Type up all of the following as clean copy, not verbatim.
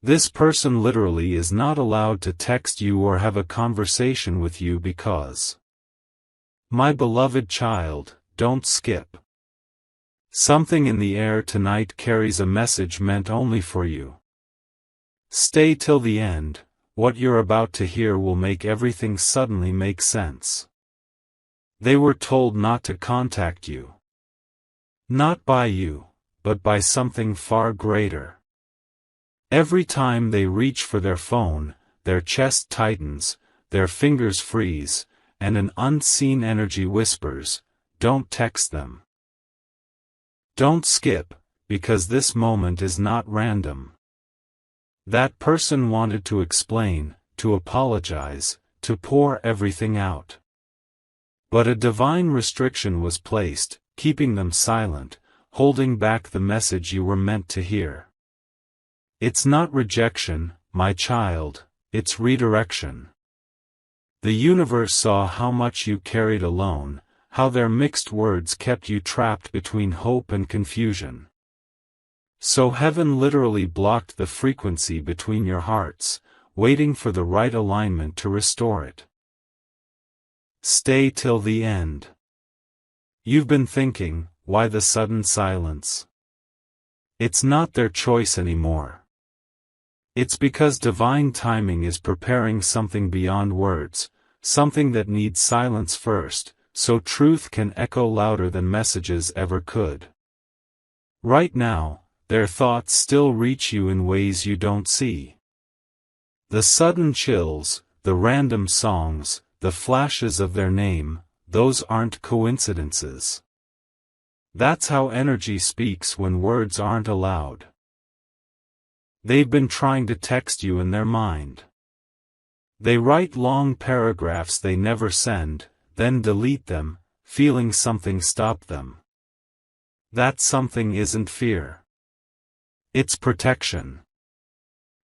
This person literally is not allowed to text you or have a conversation with you because, my beloved child, don't skip. Something in the air tonight carries a message meant only for you. Stay till the end. What you're about to hear will make everything suddenly make sense. They were told not to contact you. Not by you, but by something far greater. Every time they reach for their phone, their chest tightens, their fingers freeze, and an unseen energy whispers, "Don't text them. Don't skip, because this moment is not random." That person wanted to explain, to apologize, to pour everything out. But a divine restriction was placed, keeping them silent, holding back the message you were meant to hear. It's not rejection, my child, it's redirection. The universe saw how much you carried alone, how their mixed words kept you trapped between hope and confusion. So heaven literally blocked the frequency between your hearts, waiting for the right alignment to restore it. Stay till the end. You've been thinking, why the sudden silence? It's not their choice anymore. It's because divine timing is preparing something beyond words, something that needs silence first, so truth can echo louder than messages ever could. Right now, their thoughts still reach you in ways you don't see. The sudden chills, the random songs, the flashes of their name, those aren't coincidences. That's how energy speaks when words aren't allowed. They've been trying to text you in their mind. They write long paragraphs they never send, then delete them, feeling something stop them. That something isn't fear. It's protection.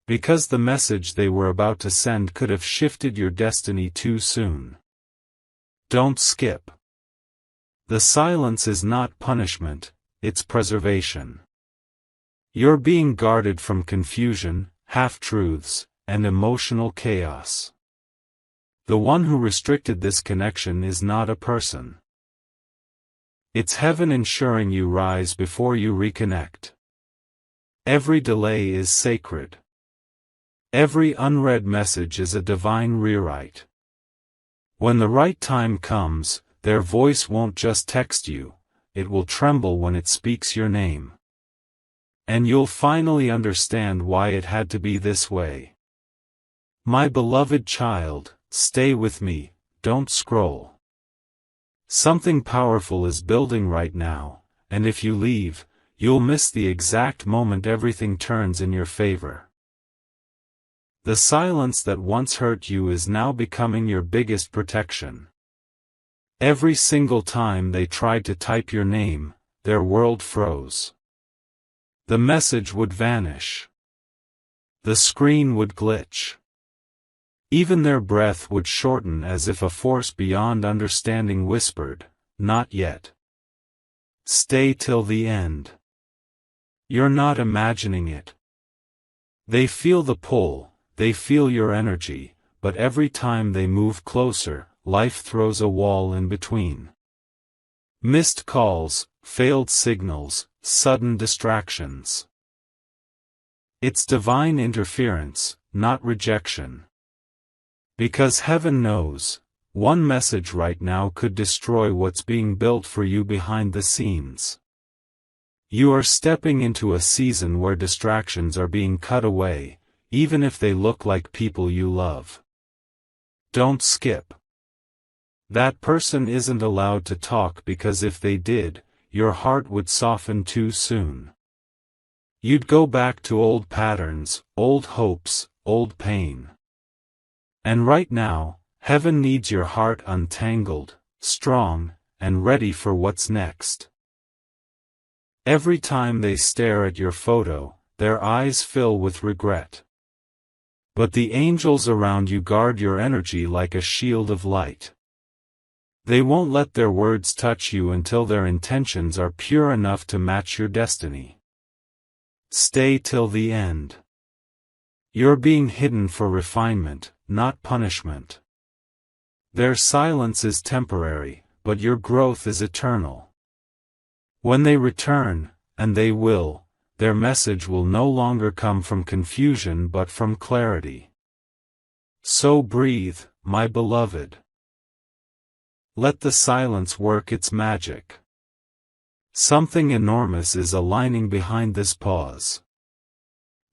Because the message they were about to send could have shifted your destiny too soon. Don't skip. The silence is not punishment, it's preservation. You're being guarded from confusion, half-truths, and emotional chaos. The one who restricted this connection is not a person. It's heaven ensuring you rise before you reconnect. Every delay is sacred. Every unread message is a divine rewrite. When the right time comes, their voice won't just text you, it will tremble when it speaks your name. And you'll finally understand why it had to be this way. My beloved child, stay with me, don't scroll. Something powerful is building right now, and if you leave, you'll miss the exact moment everything turns in your favor. The silence that once hurt you is now becoming your biggest protection. Every single time they tried to type your name, their world froze. The message would vanish. The screen would glitch. Even their breath would shorten as if a force beyond understanding whispered, "Not yet. Stay till the end." You're not imagining it. They feel the pull, they feel your energy, but every time they move closer, life throws a wall in between. Missed calls, failed signals, sudden distractions. It's divine interference, not rejection. Because heaven knows, one message right now could destroy what's being built for you behind the scenes. You are stepping into a season where distractions are being cut away, even if they look like people you love. Don't skip. That person isn't allowed to talk because if they did, your heart would soften too soon. You'd go back to old patterns, old hopes, old pain. And right now, heaven needs your heart untangled, strong, and ready for what's next. Every time they stare at your photo, their eyes fill with regret. But the angels around you guard your energy like a shield of light. They won't let their words touch you until their intentions are pure enough to match your destiny. Stay till the end. You're being hidden for refinement, not punishment. Their silence is temporary, but your growth is eternal. When they return, and they will, their message will no longer come from confusion but from clarity. So breathe, my beloved. Let the silence work its magic. Something enormous is aligning behind this pause.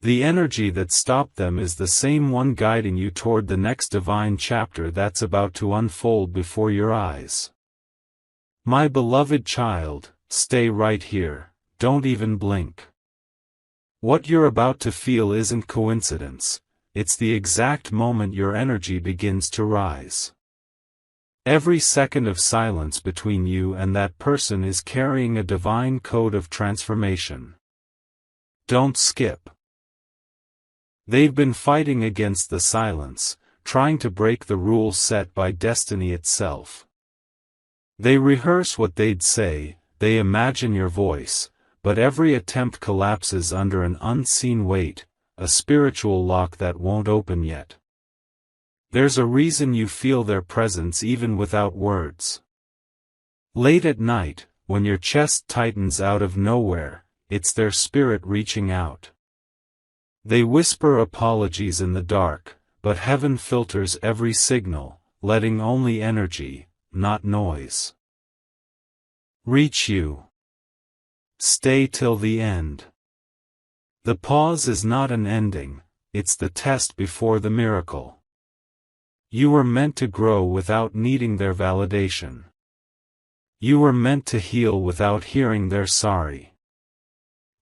The energy that stopped them is the same one guiding you toward the next divine chapter that's about to unfold before your eyes. My beloved child, stay right here, don't even blink. What you're about to feel isn't coincidence, it's the exact moment your energy begins to rise. Every second of silence between you and that person is carrying a divine code of transformation. Don't skip. They've been fighting against the silence, trying to break the rules set by destiny itself. They rehearse what they'd say, they imagine your voice, but every attempt collapses under an unseen weight, a spiritual lock that won't open yet. There's a reason you feel their presence even without words. Late at night, when your chest tightens out of nowhere, it's their spirit reaching out. They whisper apologies in the dark, but heaven filters every signal, letting only energy, not noise, reach you. Stay till the end. The pause is not an ending, it's the test before the miracle. You were meant to grow without needing their validation. You were meant to heal without hearing their sorry.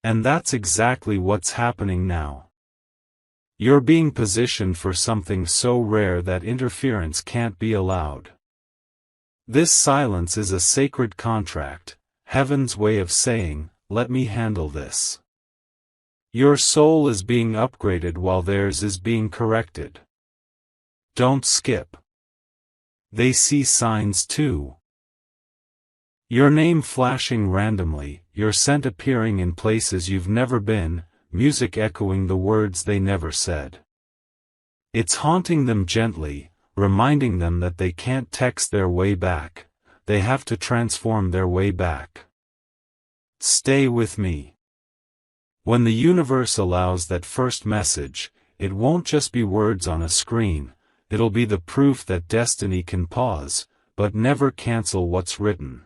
And that's exactly what's happening now. You're being positioned for something so rare that interference can't be allowed. This silence is a sacred contract, heaven's way of saying, let me handle this. Your soul is being upgraded while theirs is being corrected. Don't skip. They see signs too. Your name flashing randomly, your scent appearing in places you've never been, music echoing the words they never said. It's haunting them gently, reminding them that they can't text their way back, they have to transform their way back. Stay with me. When the universe allows that first message, it won't just be words on a screen, it'll be the proof that destiny can pause, but never cancel what's written.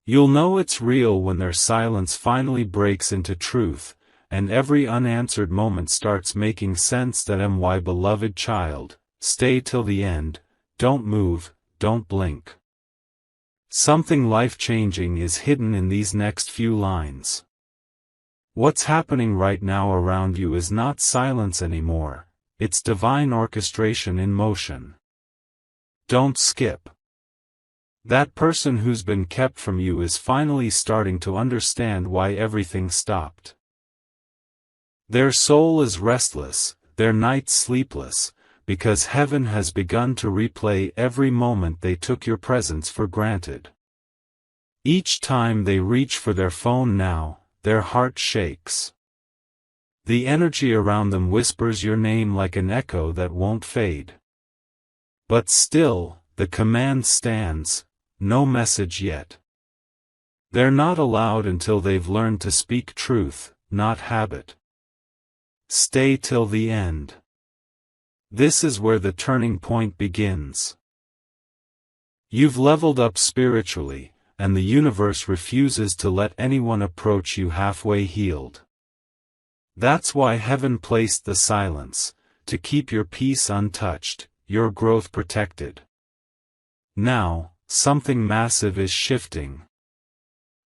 You'll know it's real when their silence finally breaks into truth, and every unanswered moment starts making sense. That my beloved child, stay till the end, don't move, don't blink. Something life-changing is hidden in these next few lines. What's happening right now around you is not silence anymore, it's divine orchestration in motion. Don't skip. That person who's been kept from you is finally starting to understand why everything stopped. Their soul is restless, their nights sleepless, because heaven has begun to replay every moment they took your presence for granted. Each time they reach for their phone now, their heart shakes. The energy around them whispers your name like an echo that won't fade. But still, the command stands, no message yet. They're not allowed until they've learned to speak truth, not habit. Stay till the end. This is where the turning point begins. You've leveled up spiritually, and the universe refuses to let anyone approach you halfway healed. That's why heaven placed the silence, to keep your peace untouched, your growth protected. Now, something massive is shifting.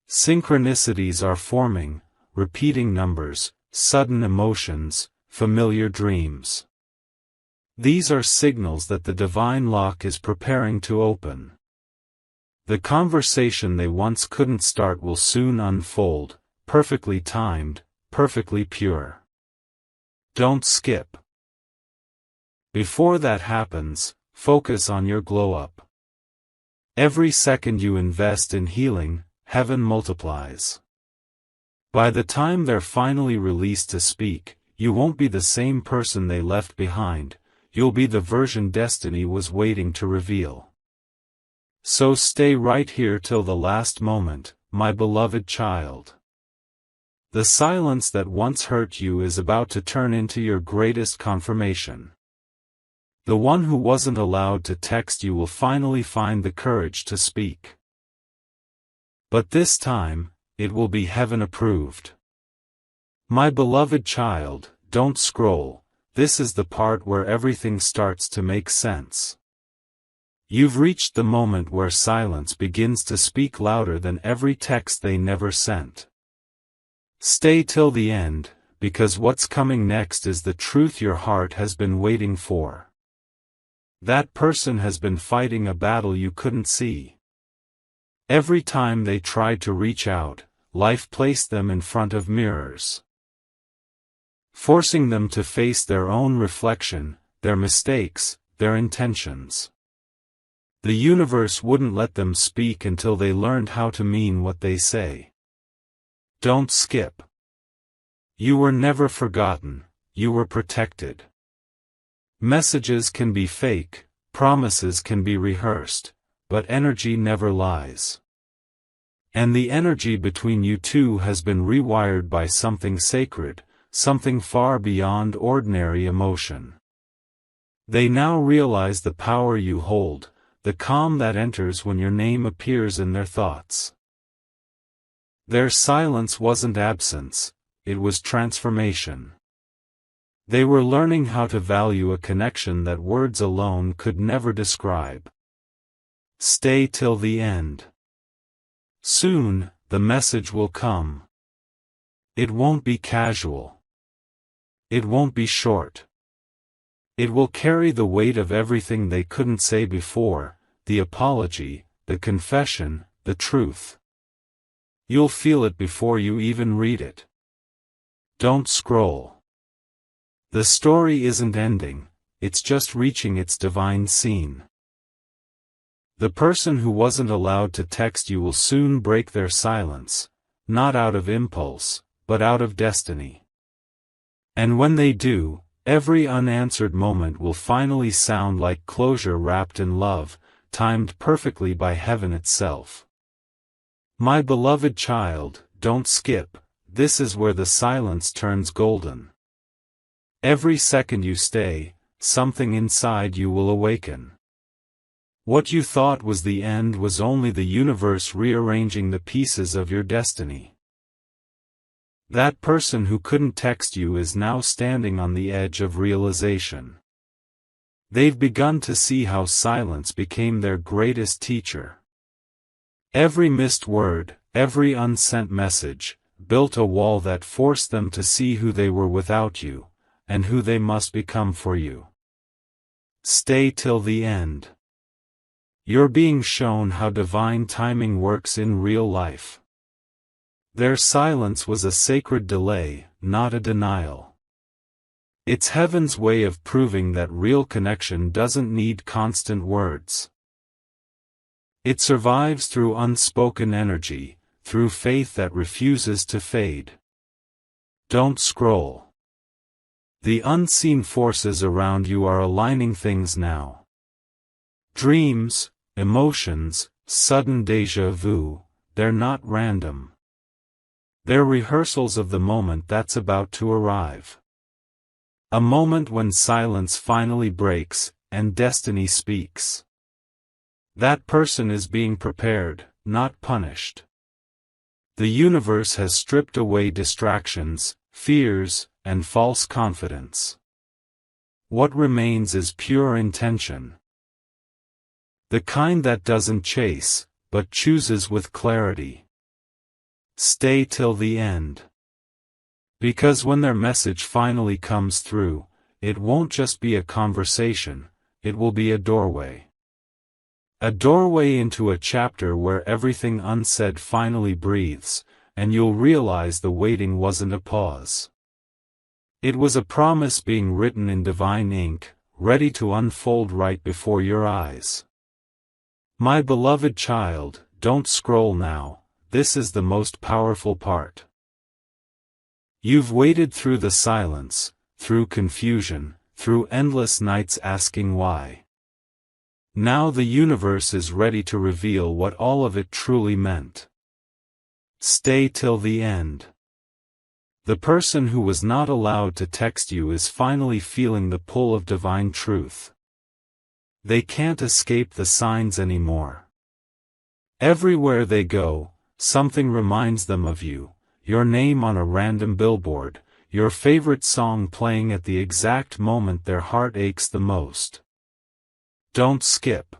Synchronicities are forming, repeating numbers, sudden emotions, familiar dreams. These are signals that the divine lock is preparing to open. The conversation they once couldn't start will soon unfold, perfectly timed, perfectly pure. Don't skip. Before that happens, focus on your glow-up. Every second you invest in healing, heaven multiplies. By the time they're finally released to speak, you won't be the same person they left behind, you'll be the version destiny was waiting to reveal. So stay right here till the last moment, my beloved child. The silence that once hurt you is about to turn into your greatest confirmation. The one who wasn't allowed to text you will finally find the courage to speak. But this time, it will be heaven approved. My beloved child, don't scroll, this is the part where everything starts to make sense. You've reached the moment where silence begins to speak louder than every text they never sent. Stay till the end, because what's coming next is the truth your heart has been waiting for. That person has been fighting a battle you couldn't see. Every time they tried to reach out, life placed them in front of mirrors, forcing them to face their own reflection, their mistakes, their intentions. The universe wouldn't let them speak until they learned how to mean what they say. Don't skip. You were never forgotten, you were protected. Messages can be fake, promises can be rehearsed, but energy never lies. And the energy between you two has been rewired by something sacred, something far beyond ordinary emotion. They now realize the power you hold, the calm that enters when your name appears in their thoughts. Their silence wasn't absence, it was transformation. They were learning how to value a connection that words alone could never describe. Stay till the end. Soon, the message will come. It won't be casual. It won't be short. It will carry the weight of everything they couldn't say before, the apology, the confession, the truth. You'll feel it before you even read it. Don't scroll. The story isn't ending, it's just reaching its divine scene. The person who wasn't allowed to text you will soon break their silence, not out of impulse, but out of destiny. And when they do, every unanswered moment will finally sound like closure wrapped in love, timed perfectly by heaven itself. My beloved child, don't skip, this is where the silence turns golden. Every second you stay, something inside you will awaken. What you thought was the end was only the universe rearranging the pieces of your destiny. That person who couldn't text you is now standing on the edge of realization. They've begun to see how silence became their greatest teacher. Every missed word, every unsent message, built a wall that forced them to see who they were without you, and who they must become for you. Stay till the end. You're being shown how divine timing works in real life. Their silence was a sacred delay, not a denial. It's heaven's way of proving that real connection doesn't need constant words. It survives through unspoken energy, through faith that refuses to fade. Don't scroll. The unseen forces around you are aligning things now. Dreams, emotions, sudden déjà vu, they're not random. They're rehearsals of the moment that's about to arrive. A moment when silence finally breaks, and destiny speaks. That person is being prepared, not punished. The universe has stripped away distractions, fears, and false confidence. What remains is pure intention. The kind that doesn't chase, but chooses with clarity. Stay till the end. Because when their message finally comes through, it won't just be a conversation, it will be a doorway. A doorway into a chapter where everything unsaid finally breathes, and you'll realize the waiting wasn't a pause. It was a promise being written in divine ink, ready to unfold right before your eyes. My beloved child, don't scroll now, this is the most powerful part. You've waited through the silence, through confusion, through endless nights asking why. Now the universe is ready to reveal what all of it truly meant. Stay till the end. The person who was not allowed to text you is finally feeling the pull of divine truth. They can't escape the signs anymore. Everywhere they go, something reminds them of you, your name on a random billboard, your favorite song playing at the exact moment their heart aches the most. Don't skip.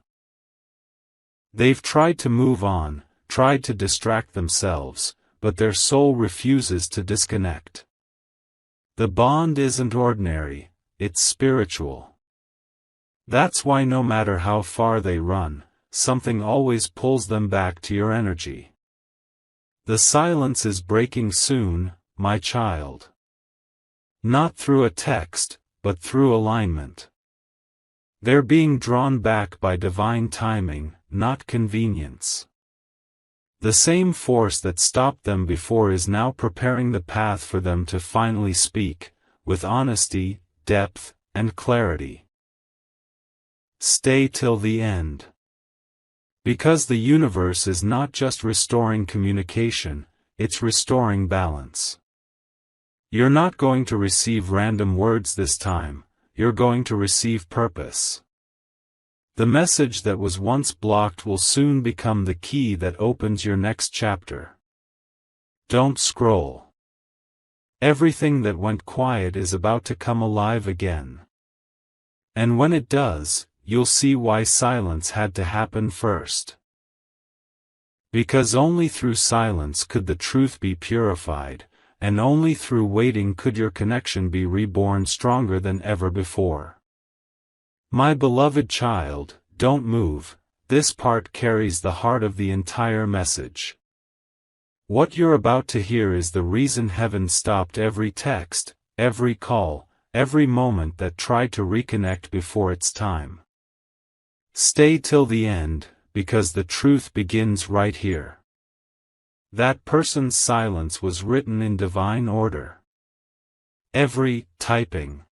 They've tried to move on, tried to distract themselves, but their soul refuses to disconnect. The bond isn't ordinary, it's spiritual. That's why no matter how far they run, something always pulls them back to your energy. The silence is breaking soon, my child. Not through a text, but through alignment. They're being drawn back by divine timing, not convenience. The same force that stopped them before is now preparing the path for them to finally speak, with honesty, depth, and clarity. Stay till the end. Because the universe is not just restoring communication, it's restoring balance. You're not going to receive random words this time, you're going to receive purpose. The message that was once blocked will soon become the key that opens your next chapter. Don't scroll. Everything that went quiet is about to come alive again. And when it does, you'll see why silence had to happen first. Because only through silence could the truth be purified, and only through waiting could your connection be reborn stronger than ever before. My beloved child, don't move, this part carries the heart of the entire message. What you're about to hear is the reason heaven stopped every text, every call, every moment that tried to reconnect before its time. Stay till the end, because the truth begins right here. That person's silence was written in divine order. Every typing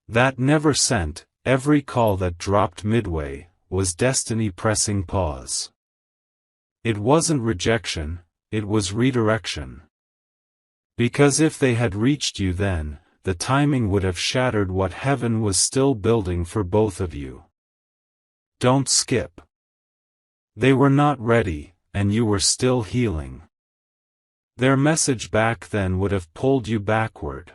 that never sent, every call that dropped midway, was destiny pressing pause. It wasn't rejection, it was redirection. Because if they had reached you then, the timing would have shattered what heaven was still building for both of you. Don't skip. They were not ready, and you were still healing. Their message back then would have pulled you backward.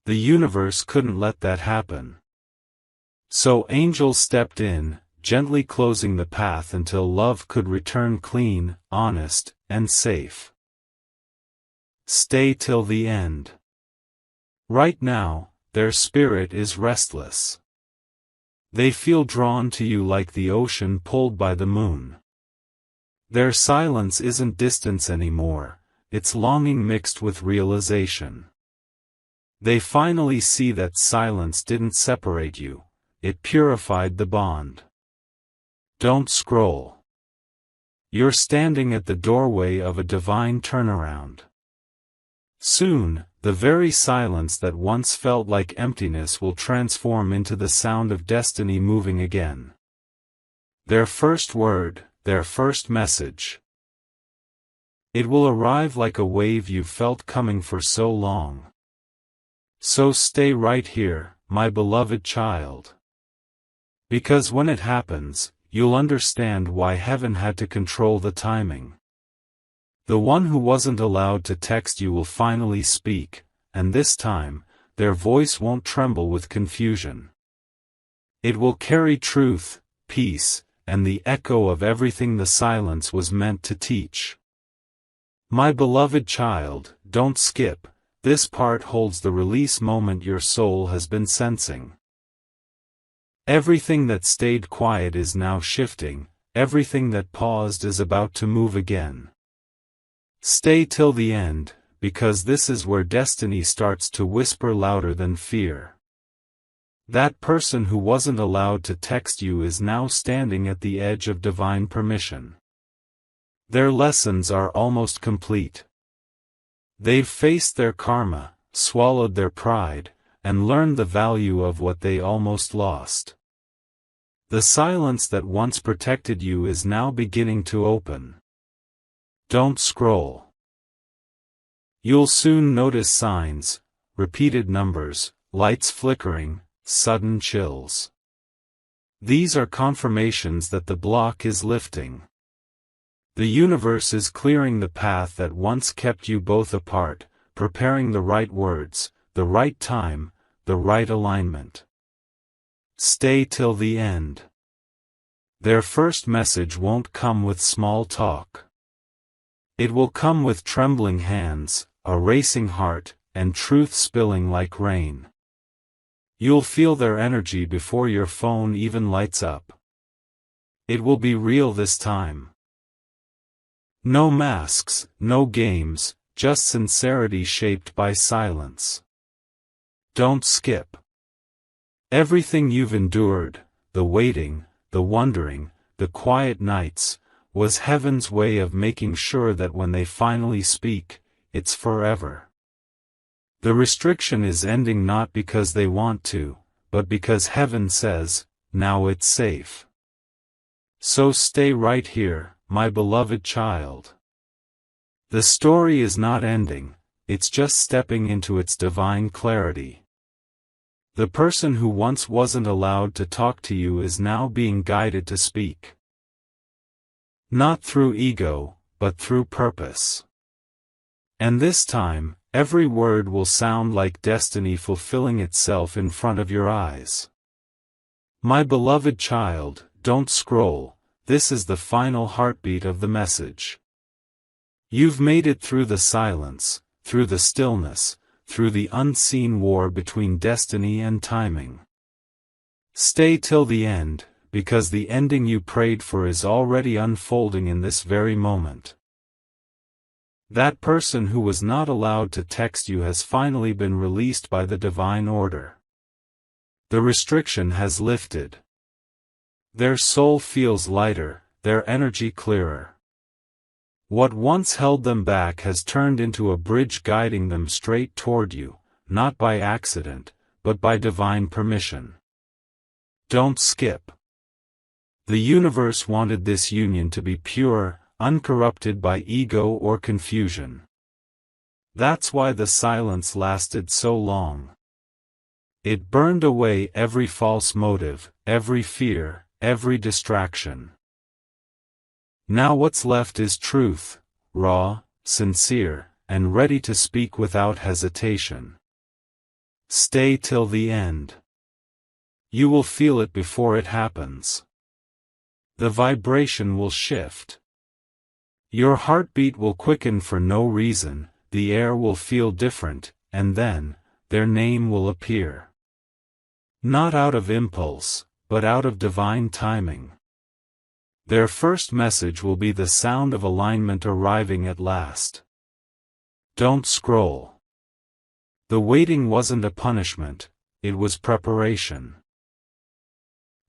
The universe couldn't let that happen. So angels stepped in, gently closing the path until love could return clean, honest, and safe. Stay till the end. Right now, their spirit is restless. They feel drawn to you like the ocean pulled by the moon. Their silence isn't distance anymore, it's longing mixed with realization. They finally see that silence didn't separate you, it purified the bond. Don't scroll. You're standing at the doorway of a divine turnaround. Soon, the very silence that once felt like emptiness will transform into the sound of destiny moving again. Their first word, their first message. It will arrive like a wave you've felt coming for so long. So stay right here, my beloved child. Because when it happens, you'll understand why heaven had to control the timing. The one who wasn't allowed to text you will finally speak, and this time, their voice won't tremble with confusion. It will carry truth, peace, and the echo of everything the silence was meant to teach. My beloved child, don't skip. This part holds the release moment your soul has been sensing. Everything that stayed quiet is now shifting, everything that paused is about to move again. Stay till the end, because this is where destiny starts to whisper louder than fear. That person who wasn't allowed to text you is now standing at the edge of divine permission. Their lessons are almost complete. They've faced their karma, swallowed their pride, and learned the value of what they almost lost. The silence that once protected you is now beginning to open. Don't scroll. You'll soon notice signs, repeated numbers, lights flickering, sudden chills. These are confirmations that the block is lifting. The universe is clearing the path that once kept you both apart, preparing the right words, the right time, the right alignment. Stay till the end. Their first message won't come with small talk. It will come with trembling hands, a racing heart, and truth spilling like rain. You'll feel their energy before your phone even lights up. It will be real this time. No masks, no games, just sincerity shaped by silence. Don't skip. Everything you've endured, the waiting, the wondering, the quiet nights, was heaven's way of making sure that when they finally speak, it's forever. The restriction is ending not because they want to, but because heaven says, now it's safe. So stay right here, my beloved child. The story is not ending, it's just stepping into its divine clarity. The person who once wasn't allowed to talk to you is now being guided to speak. Not through ego, but through purpose. And this time, every word will sound like destiny fulfilling itself in front of your eyes. My beloved child, don't scroll, this is the final heartbeat of the message. You've made it through the silence, through the stillness, through the unseen war between destiny and timing. Stay till the end, because the ending you prayed for is already unfolding in this very moment. That person who was not allowed to text you has finally been released by the divine order. The restriction has lifted. Their soul feels lighter, their energy clearer. What once held them back has turned into a bridge guiding them straight toward you, not by accident, but by divine permission. Don't skip. The universe wanted this union to be pure, uncorrupted by ego or confusion. That's why the silence lasted so long. It burned away every false motive, every fear, every distraction. Now what's left is truth, raw, sincere, and ready to speak without hesitation. Stay till the end. You will feel it before it happens. The vibration will shift. Your heartbeat will quicken for no reason, the air will feel different, and then, their name will appear. Not out of impulse, but out of divine timing. Their first message will be the sound of alignment arriving at last. Don't scroll. The waiting wasn't a punishment, it was preparation.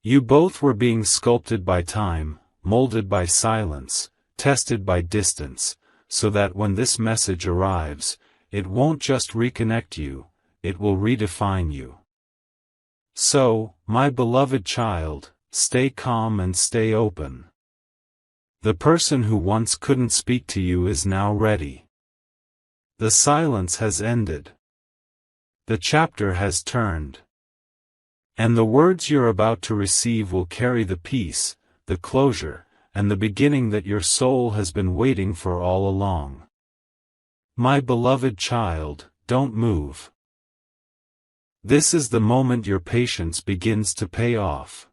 You both were being sculpted by time, molded by silence, tested by distance, so that when this message arrives, it won't just reconnect you, it will redefine you. So, my beloved child, stay calm and stay open. The person who once couldn't speak to you is now ready. The silence has ended. The chapter has turned. And the words you're about to receive will carry the peace, the closure, and the beginning that your soul has been waiting for all along. My beloved child, don't move. This is the moment your patience begins to pay off.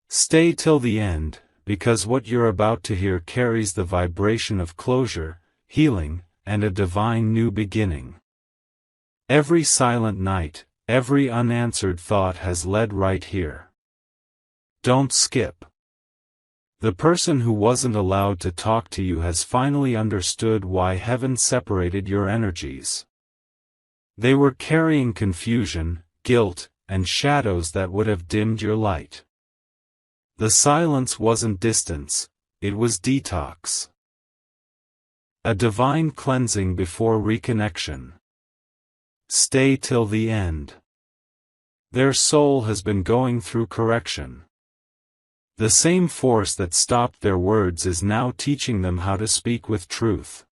Stay till the end, because what you're about to hear carries the vibration of closure, healing, and a divine new beginning. Every silent night, every unanswered thought has led right here. Don't skip. The person who wasn't allowed to talk to you has finally understood why heaven separated your energies. They were carrying confusion, guilt, and shadows that would have dimmed your light. The silence wasn't distance, it was detox. A divine cleansing before reconnection. Stay till the end. Their soul has been going through correction. The same force that stopped their words is now teaching them how to speak with truth.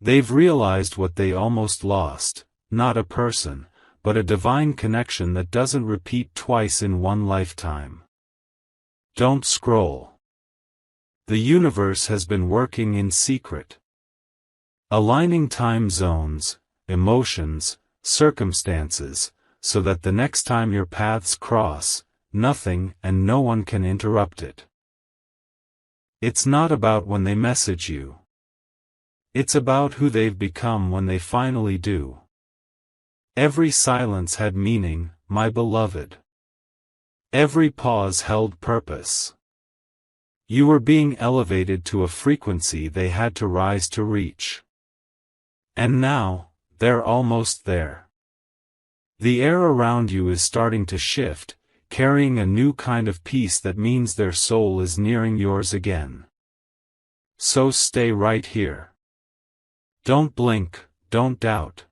They've realized what they almost lost, not a person, but a divine connection that doesn't repeat twice in one lifetime. Don't scroll. The universe has been working in secret, aligning time zones, emotions, circumstances, so that the next time your paths cross, nothing and no one can interrupt it. It's not about when they message you. It's about who they've become when they finally do. Every silence had meaning, my beloved. Every pause held purpose. You were being elevated to a frequency they had to rise to reach. And now, they're almost there. The air around you is starting to shift, carrying a new kind of peace that means their soul is nearing yours again. So stay right here. Don't blink, don't doubt.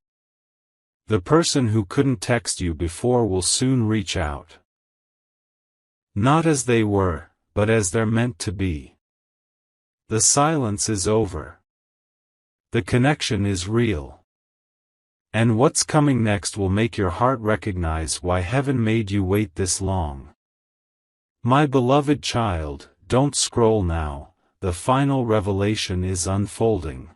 The person who couldn't text you before will soon reach out. Not as they were, but as they're meant to be. The silence is over. The connection is real. And what's coming next will make your heart recognize why heaven made you wait this long. My beloved child, don't scroll now, the final revelation is unfolding.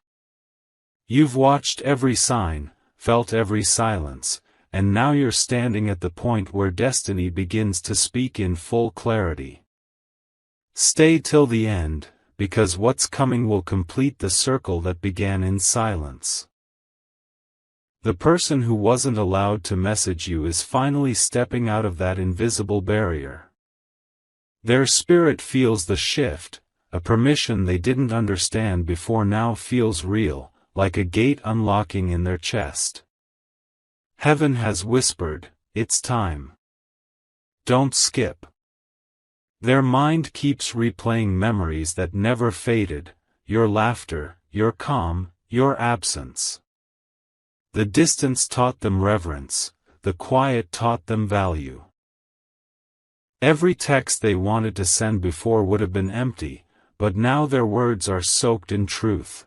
You've watched every sign, felt every silence, and now you're standing at the point where destiny begins to speak in full clarity. Stay till the end, because what's coming will complete the circle that began in silence. The person who wasn't allowed to message you is finally stepping out of that invisible barrier. Their spirit feels the shift, a permission they didn't understand before now feels real, like a gate unlocking in their chest. Heaven has whispered, it's time. Don't skip. Their mind keeps replaying memories that never faded, your laughter, your calm, your absence. The distance taught them reverence, the quiet taught them value. Every text they wanted to send before would have been empty, but now their words are soaked in truth.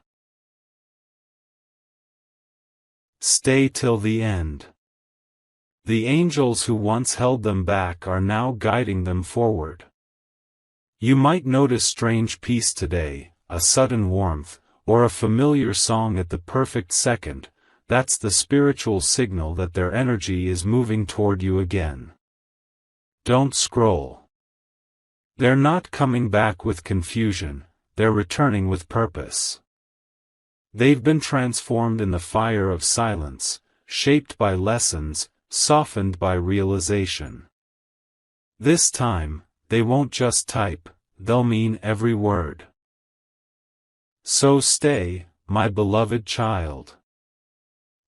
Stay till the end. The angels who once held them back are now guiding them forward. You might notice strange peace today, a sudden warmth, or a familiar song at the perfect second. That's the spiritual signal that their energy is moving toward you again. Don't scroll. They're not coming back with confusion, they're returning with purpose. They've been transformed in the fire of silence, shaped by lessons, softened by realization. This time, they won't just type, they'll mean every word. So stay, my beloved child.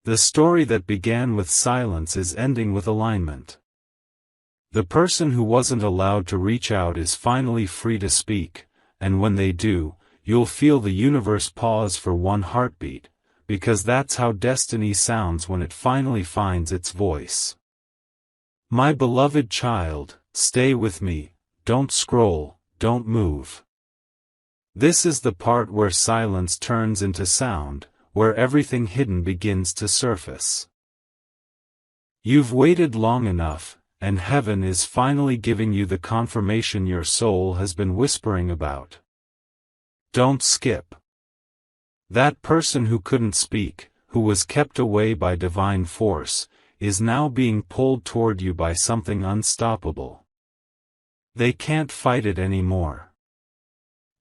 The story that began with silence is ending with alignment. The person who wasn't allowed to reach out is finally free to speak, and when they do, you'll feel the universe pause for one heartbeat, because that's how destiny sounds when it finally finds its voice. My beloved child, stay with me, don't scroll, don't move. This is the part where silence turns into sound, where everything hidden begins to surface. You've waited long enough, and heaven is finally giving you the confirmation your soul has been whispering about. Don't skip. That person who couldn't speak, who was kept away by divine force, is now being pulled toward you by something unstoppable. They can't fight it anymore.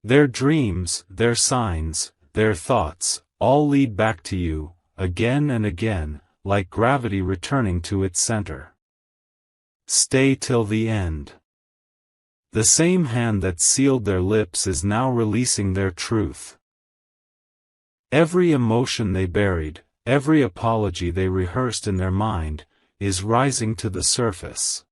Their dreams, their signs, their thoughts, all lead back to you, again and again, like gravity returning to its center. Stay till the end. The same hand that sealed their lips is now releasing their truth. Every emotion they buried, every apology they rehearsed in their mind, is rising to the surface.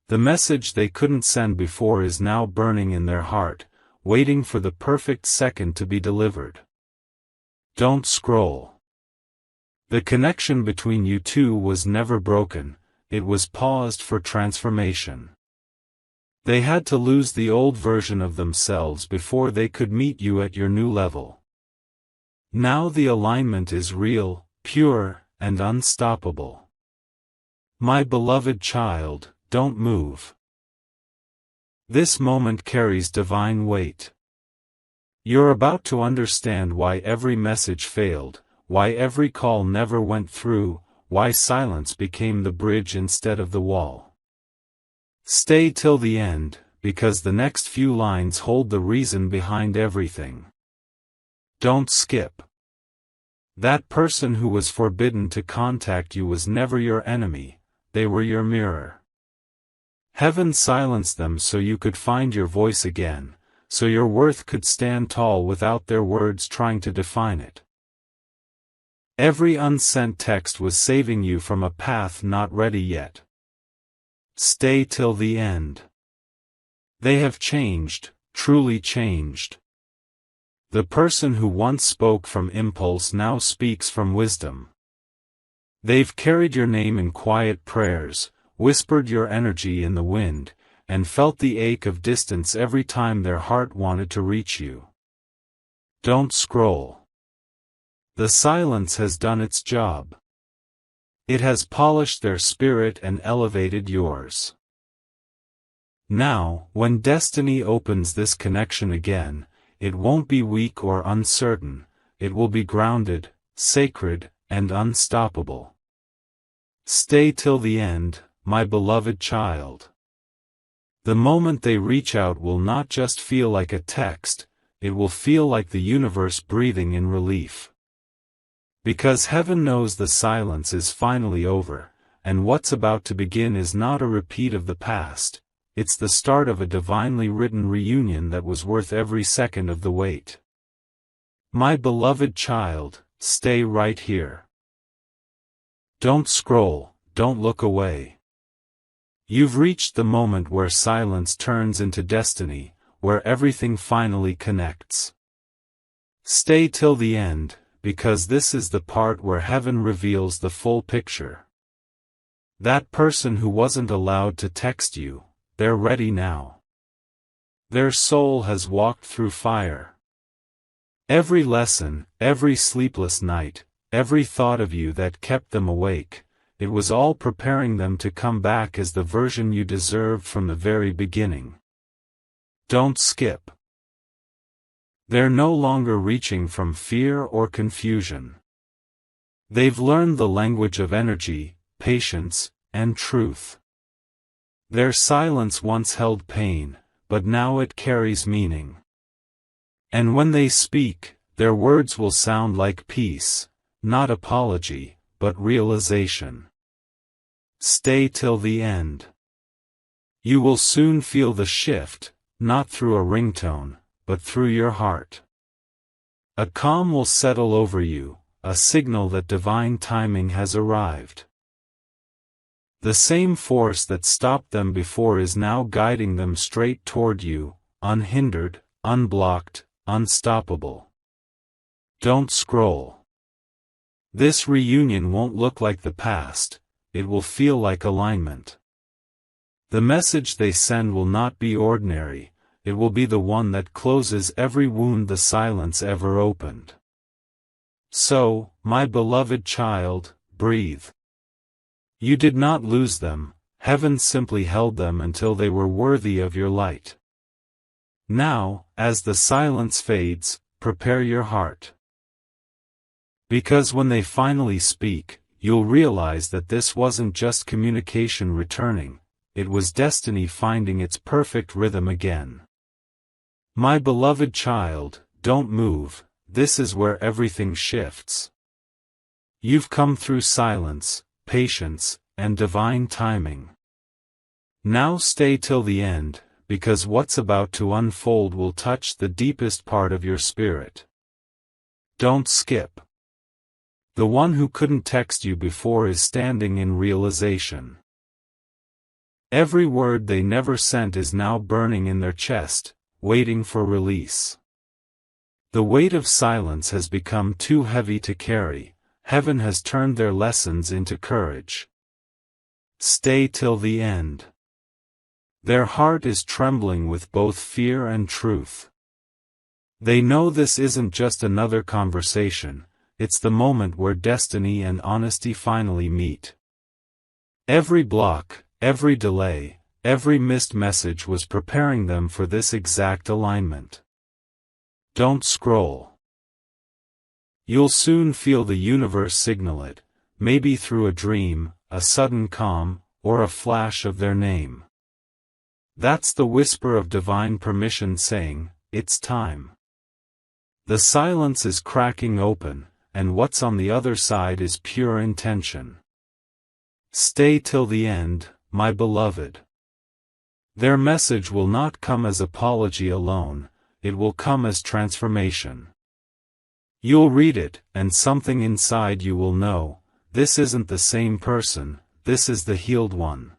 The message they couldn't send before is now burning in their heart, waiting for the perfect second to be delivered. Don't scroll. The connection between you two was never broken, it was paused for transformation. They had to lose the old version of themselves before they could meet you at your new level. Now the alignment is real, pure, and unstoppable. My beloved child, don't move. This moment carries divine weight. You're about to understand why every message failed, why every call never went through, why silence became the bridge instead of the wall. Stay till the end, because the next few lines hold the reason behind everything. Don't skip. That person who was forbidden to contact you was never your enemy, they were your mirror. Heaven silenced them so you could find your voice again, so your worth could stand tall without their words trying to define it. Every unsent text was saving you from a path not ready yet. Stay till the end. They have changed, truly changed. The person who once spoke from impulse now speaks from wisdom. They've carried your name in quiet prayers, whispered your energy in the wind, and felt the ache of distance every time their heart wanted to reach you. Don't scroll. The silence has done its job. It has polished their spirit and elevated yours. Now, when destiny opens this connection again, it won't be weak or uncertain, it will be grounded, sacred, and unstoppable. Stay till the end, my beloved child. The moment they reach out will not just feel like a text, it will feel like the universe breathing in relief. Because heaven knows the silence is finally over, and what's about to begin is not a repeat of the past, it's the start of a divinely written reunion that was worth every second of the wait. My beloved child, stay right here. Don't scroll, don't look away. You've reached the moment where silence turns into destiny, where everything finally connects. Stay till the end, because this is the part where heaven reveals the full picture. That person who wasn't allowed to text you, they're ready now. Their soul has walked through fire. Every lesson, every sleepless night, every thought of you that kept them awake, it was all preparing them to come back as the version you deserved from the very beginning. Don't skip. They're no longer reaching from fear or confusion. They've learned the language of energy, patience, and truth. Their silence once held pain, but now it carries meaning. And when they speak, their words will sound like peace, not apology, but realization. Stay till the end. You will soon feel the shift, not through a ringtone, but through your heart. A calm will settle over you, a signal that divine timing has arrived. The same force that stopped them before is now guiding them straight toward you, unhindered, unblocked, unstoppable. Don't scroll. This reunion won't look like the past, it will feel like alignment. The message they send will not be ordinary, it will be the one that closes every wound the silence ever opened. So, my beloved child, breathe. You did not lose them, heaven simply held them until they were worthy of your light. Now, as the silence fades, prepare your heart. Because when they finally speak, you'll realize that this wasn't just communication returning, it was destiny finding its perfect rhythm again. My beloved child, don't move, this is where everything shifts. You've come through silence, patience, and divine timing. Now stay till the end, because what's about to unfold will touch the deepest part of your spirit. Don't skip. The one who couldn't text you before is standing in realization. Every word they never sent is now burning in their chest, waiting for release. The weight of silence has become too heavy to carry. Heaven has turned their lessons into courage. Stay till the end. Their heart is trembling with both fear and truth. They know this isn't just another conversation, it's the moment where destiny and honesty finally meet. Every block, every delay, every missed message was preparing them for this exact alignment. Don't scroll. You'll soon feel the universe signal it, maybe through a dream, a sudden calm, or a flash of their name. That's the whisper of divine permission saying, it's time. The silence is cracking open, and what's on the other side is pure intention. Stay till the end, my beloved. Their message will not come as apology alone, it will come as transformation. You'll read it, and something inside you will know, this isn't the same person, this is the healed one.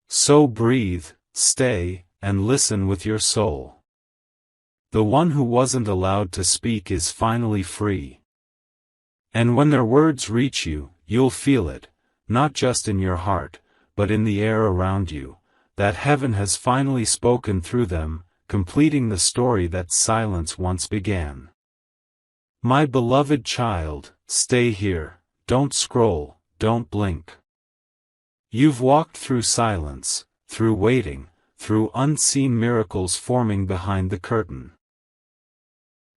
So breathe, stay, and listen with your soul. The one who wasn't allowed to speak is finally free. And when their words reach you, you'll feel it, not just in your heart, but in the air around you, that heaven has finally spoken through them, completing the story that silence once began. My beloved child, stay here, don't scroll, don't blink. You've walked through silence, through waiting, through unseen miracles forming behind the curtain.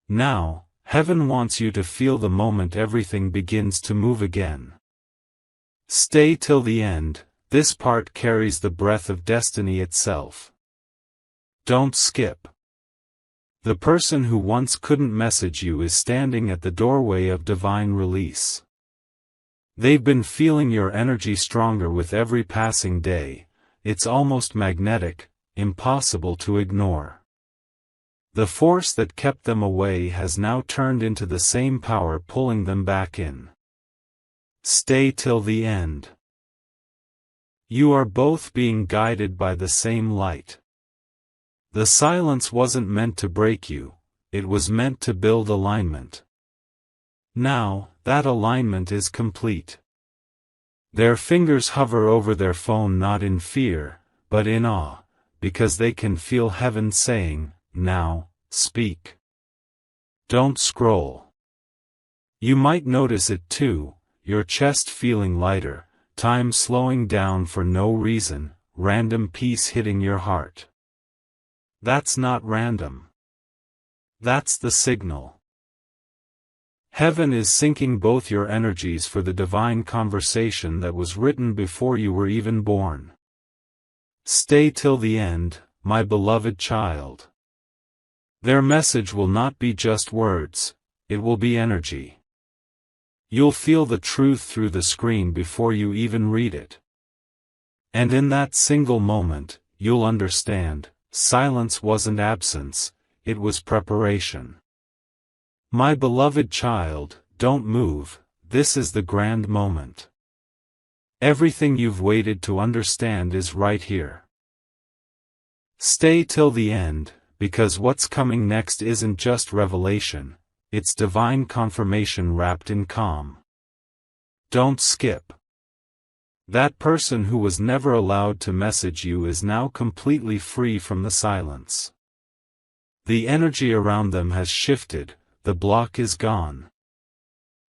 Now, heaven wants you to feel the moment everything begins to move again. Stay till the end, this part carries the breath of destiny itself. Don't skip. The person who once couldn't message you is standing at the doorway of divine release. They've been feeling your energy stronger with every passing day, it's almost magnetic, impossible to ignore. The force that kept them away has now turned into the same power pulling them back in. Stay till the end. You are both being guided by the same light. The silence wasn't meant to break you, it was meant to build alignment. Now, that alignment is complete. Their fingers hover over their phone not in fear, but in awe, because they can feel heaven saying, now, speak. Don't scroll. You might notice it too, your chest feeling lighter, time slowing down for no reason, random peace hitting your heart. That's not random. That's the signal. Heaven is syncing both your energies for the divine conversation that was written before you were even born. Stay till the end, my beloved child. Their message will not be just words, it will be energy. You'll feel the truth through the screen before you even read it. And in that single moment, you'll understand, silence wasn't absence, it was preparation. My beloved child, don't move, this is the grand moment. Everything you've waited to understand is right here. Stay till the end, because what's coming next isn't just revelation, it's divine confirmation wrapped in calm. Don't skip. That person who was never allowed to message you is now completely free from the silence. The energy around them has shifted, the block is gone.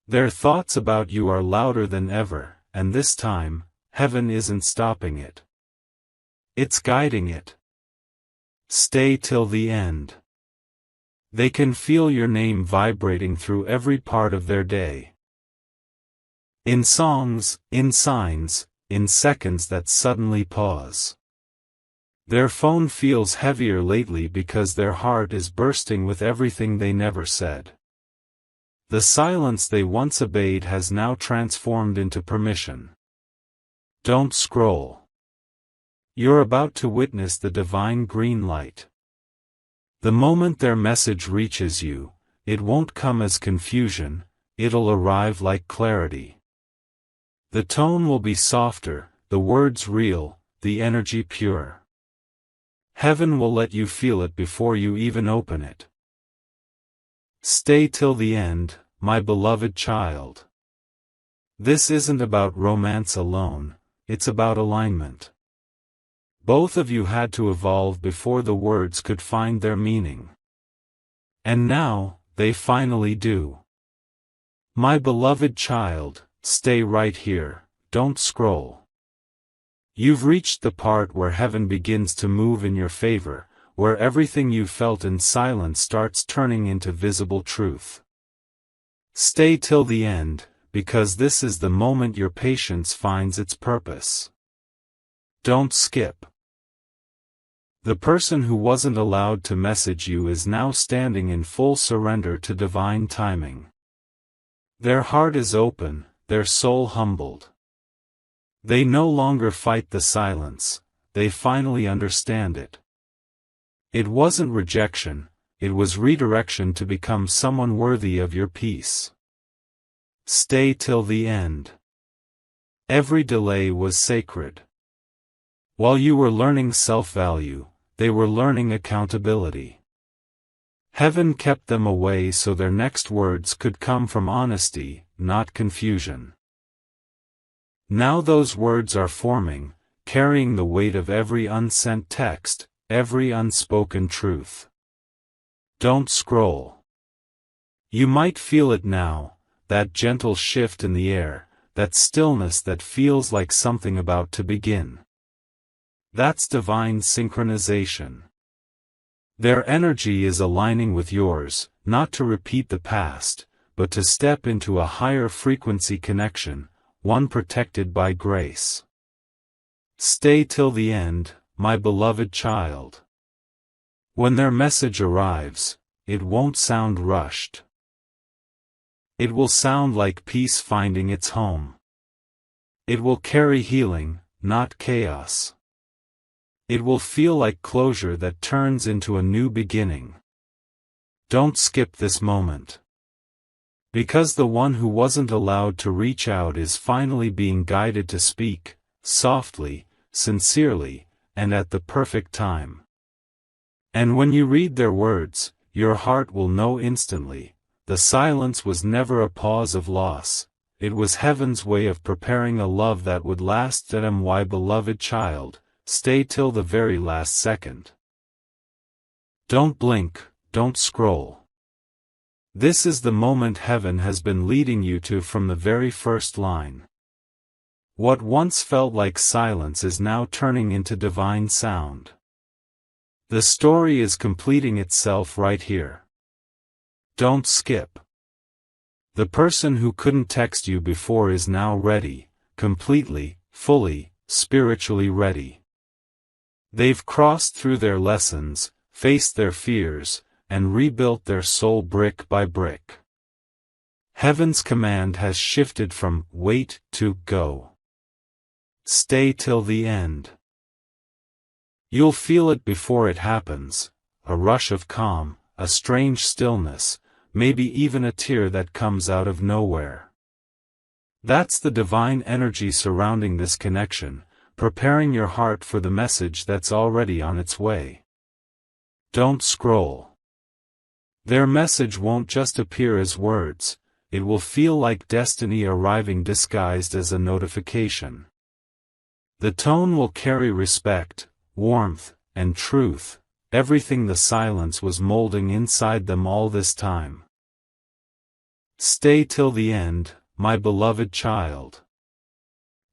Their thoughts about you are louder than ever, and this time, heaven isn't stopping it. It's guiding it. Stay till the end. They can feel your name vibrating through every part of their day. In songs, in signs, in seconds that suddenly pause. Their phone feels heavier lately because their heart is bursting with everything they never said. The silence they once obeyed has now transformed into permission. Don't scroll. You're about to witness the divine green light. The moment their message reaches you, it won't come as confusion, it'll arrive like clarity. The tone will be softer, the words real, the energy pure. Heaven will let you feel it before you even open it. Stay till the end, my beloved child. This isn't about romance alone, it's about alignment. Both of you had to evolve before the words could find their meaning. And now, they finally do. My beloved child, stay right here, don't scroll. You've reached the part where heaven begins to move in your favor, where everything you felt in silence starts turning into visible truth. Stay till the end, because this is the moment your patience finds its purpose. Don't skip. The person who wasn't allowed to message you is now standing in full surrender to divine timing. Their heart is open, their soul humbled. They no longer fight the silence, they finally understand it. It wasn't rejection, it was redirection to become someone worthy of your peace. Stay till the end. Every delay was sacred. While you were learning self-value, they were learning accountability. Heaven kept them away so their next words could come from honesty, not confusion. Now those words are forming, carrying the weight of every unsent text, every unspoken truth. Don't scroll. You might feel it now, that gentle shift in the air, that stillness that feels like something about to begin. That's divine synchronization. Their energy is aligning with yours, not to repeat the past, but to step into a higher frequency connection, one protected by grace. Stay till the end, my beloved child. When their message arrives, it won't sound rushed. It will sound like peace finding its home. It will carry healing, not chaos. It will feel like closure that turns into a new beginning. Don't skip this moment. Because the one who wasn't allowed to reach out is finally being guided to speak, softly, sincerely, and at the perfect time. And when you read their words, your heart will know instantly, the silence was never a pause of loss, it was heaven's way of preparing a love that would last. My beloved child, stay till the very last second. Don't blink, don't scroll. This is the moment heaven has been leading you to from the very first line. What once felt like silence is now turning into divine sound. The story is completing itself right here. Don't skip. The person who couldn't text you before is now ready, completely, fully, spiritually ready. They've crossed through their lessons, faced their fears, and rebuilt their soul brick by brick. Heaven's command has shifted from wait to go. Stay till the end. You'll feel it before it happens, a rush of calm, a strange stillness, maybe even a tear that comes out of nowhere. That's the divine energy surrounding this connection, preparing your heart for the message that's already on its way. Don't scroll. Their message won't just appear as words, it will feel like destiny arriving disguised as a notification. The tone will carry respect, warmth, and truth, everything the silence was molding inside them all this time. Stay till the end, my beloved child.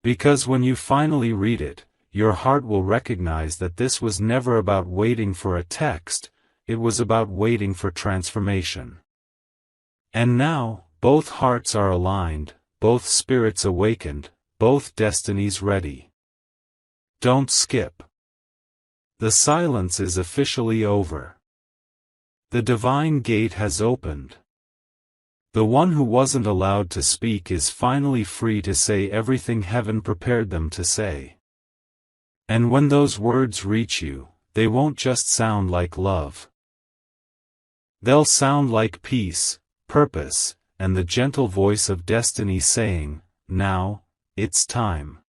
Because when you finally read it, your heart will recognize that this was never about waiting for a text, it was about waiting for transformation. And now, both hearts are aligned, both spirits awakened, both destinies ready. Don't skip. The silence is officially over. The divine gate has opened. The one who wasn't allowed to speak is finally free to say everything heaven prepared them to say. And when those words reach you, they won't just sound like love. They'll sound like peace, purpose, and the gentle voice of destiny saying, "Now, it's time."